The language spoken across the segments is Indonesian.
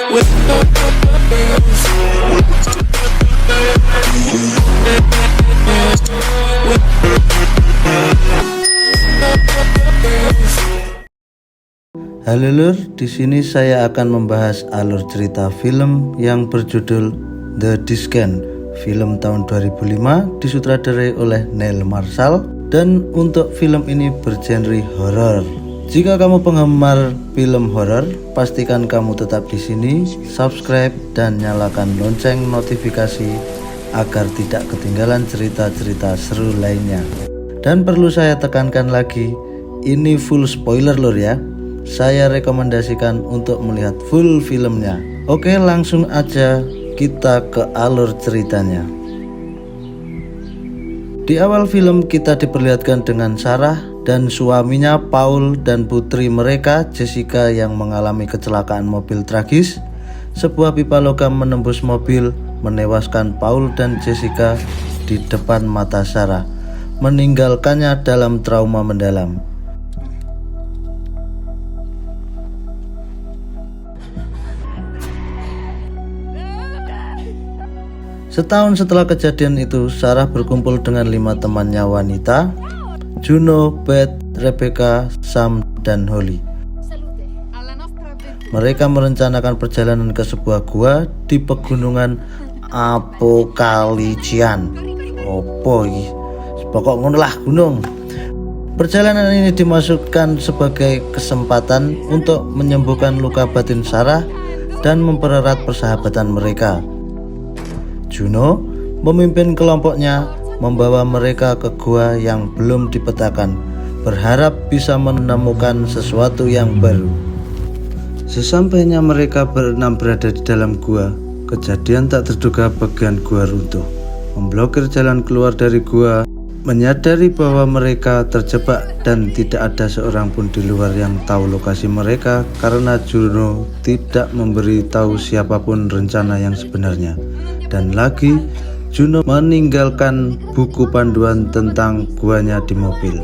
Halo lur, di sini saya akan membahas alur cerita film yang berjudul The Descent, film tahun 2005 disutradarai oleh Neil Marshall, dan untuk film ini bergenre horor. Jika kamu penggemar film horor, pastikan kamu tetap di sini, subscribe dan nyalakan lonceng notifikasi agar tidak ketinggalan cerita-cerita seru lainnya. Dan perlu saya tekankan lagi, ini full spoiler lur ya. Saya rekomendasikan untuk melihat full filmnya. Oke, langsung aja kita ke alur ceritanya. Di awal film kita diperlihatkan dengan Sarah dan suaminya Paul dan putri mereka Jessica yang mengalami kecelakaan mobil tragis. Sebuah pipa logam menembus mobil, menewaskan Paul dan Jessica di depan mata Sarah, meninggalkannya dalam trauma mendalam. Setahun setelah kejadian itu, Sarah berkumpul dengan 5 temannya wanita, Juno, Beth, Rebecca, Sam, dan Holly. Mereka merencanakan perjalanan ke sebuah gua di pegunungan Apokalician. Opo iki? Pokok ngono lah gunung. Perjalanan ini dimaksudkan sebagai kesempatan untuk menyembuhkan luka batin Sarah dan mempererat persahabatan mereka. Juno memimpin kelompoknya membawa mereka ke gua yang belum dipetakan, berharap bisa menemukan sesuatu yang baru. Sesampainya mereka berenam berada di dalam gua, kejadian tak terduga bagian gua runtuh, memblokir jalan keluar dari gua. Menyadari bahwa mereka terjebak dan tidak ada seorang pun di luar yang tahu lokasi mereka karena Juno tidak memberi tahu siapapun rencana yang sebenarnya. Dan lagi, Juno meninggalkan buku panduan tentang guanya di mobil.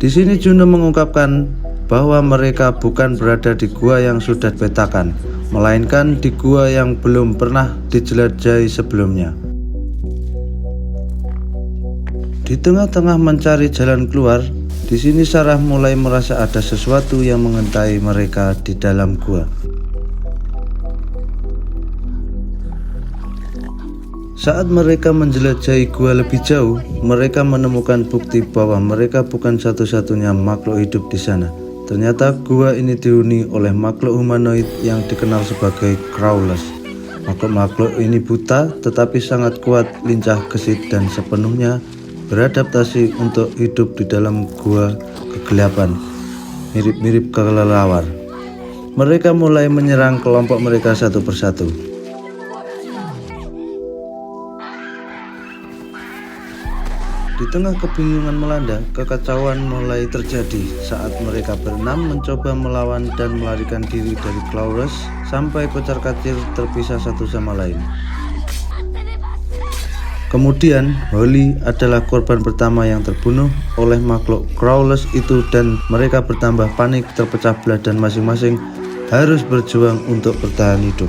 Di sini Juno mengungkapkan bahwa mereka bukan berada di gua yang sudah dipetakan, melainkan di gua yang belum pernah dijelajahi sebelumnya. Di tengah-tengah mencari jalan keluar, di sini Sarah mulai merasa ada sesuatu yang mengintai mereka di dalam gua. Saat mereka menjelajahi gua lebih jauh, mereka menemukan bukti bahwa mereka bukan satu-satunya makhluk hidup di sana. Ternyata gua ini dihuni oleh makhluk humanoid yang dikenal sebagai crawlers. Makhluk-makhluk ini buta tetapi sangat kuat, lincah, gesit, dan sepenuhnya beradaptasi untuk hidup di dalam gua kegelapan, mirip-mirip kelelawar. Mereka mulai menyerang kelompok mereka satu persatu. Di tengah kebingungan melanda, kekacauan mulai terjadi saat mereka berenam mencoba melawan dan melarikan diri dari Crawlers sampai kocar-kacir terpisah satu sama lain. Kemudian Holly adalah korban pertama yang terbunuh oleh makhluk Crawlers itu dan mereka bertambah panik, terpecah belah dan masing-masing harus berjuang untuk bertahan hidup.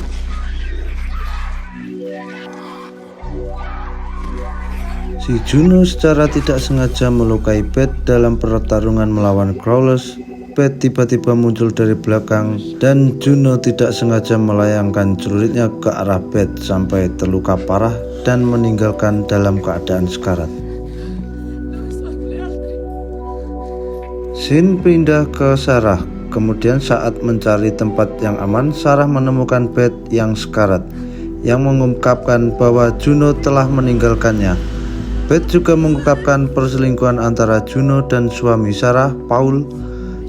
Si Juno secara tidak sengaja melukai Beth dalam pertarungan melawan Crawlers. Beth tiba-tiba muncul dari belakang dan Juno tidak sengaja melayangkan celuritnya ke arah Beth sampai terluka parah dan meninggalkan dalam keadaan sekarat. Scene pindah ke Sarah. Kemudian saat mencari tempat yang aman, Sarah menemukan Beth yang sekarat, yang mengungkapkan bahwa Juno telah meninggalkannya. Beth juga mengungkapkan perselingkuhan antara Juno dan suami Sarah, Paul,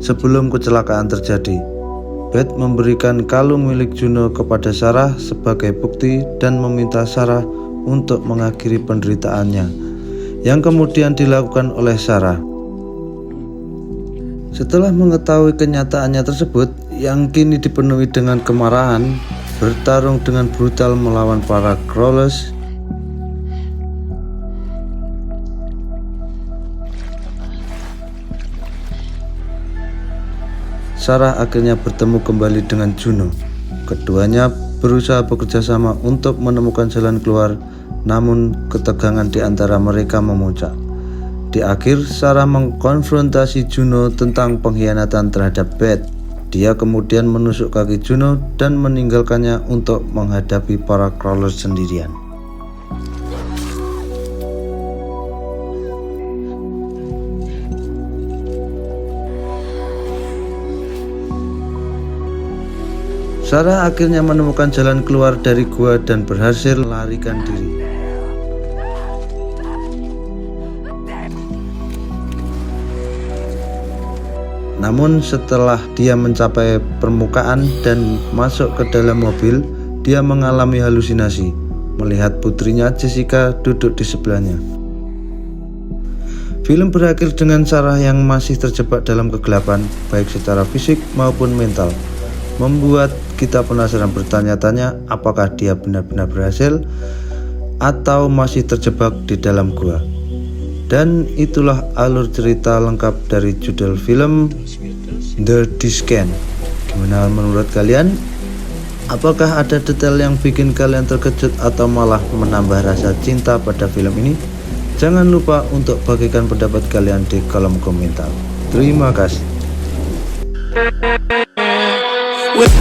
sebelum kecelakaan terjadi. Beth memberikan kalung milik Juno kepada Sarah sebagai bukti dan meminta Sarah untuk mengakhiri penderitaannya, yang kemudian dilakukan oleh Sarah. Setelah mengetahui kenyataannya tersebut, yang kini dipenuhi dengan kemarahan, bertarung dengan brutal melawan para Crawlers. Sarah akhirnya bertemu kembali dengan Juno. Keduanya berusaha bekerja sama untuk menemukan jalan keluar, namun ketegangan di antara mereka memuncak. Di akhir, Sarah mengkonfrontasi Juno tentang pengkhianatan terhadap Beth. Dia kemudian menusuk kaki Juno dan meninggalkannya untuk menghadapi para crawlers sendirian. Sarah akhirnya menemukan jalan keluar dari gua dan berhasil melarikan diri. Namun setelah dia mencapai permukaan dan masuk ke dalam mobil, dia mengalami halusinasi melihat putrinya Jessica duduk di sebelahnya. Film berakhir dengan Sarah yang masih terjebak dalam kegelapan, baik secara fisik maupun mental, membuat kita penasaran bertanya-tanya apakah dia benar-benar berhasil atau masih terjebak di dalam gua. Dan itulah alur cerita lengkap dari judul film The Descent. Gimana menurut kalian? Apakah ada detail yang bikin kalian terkejut atau malah menambah rasa cinta pada film ini? Jangan lupa untuk bagikan pendapat kalian di kolom komentar. Terima kasih. With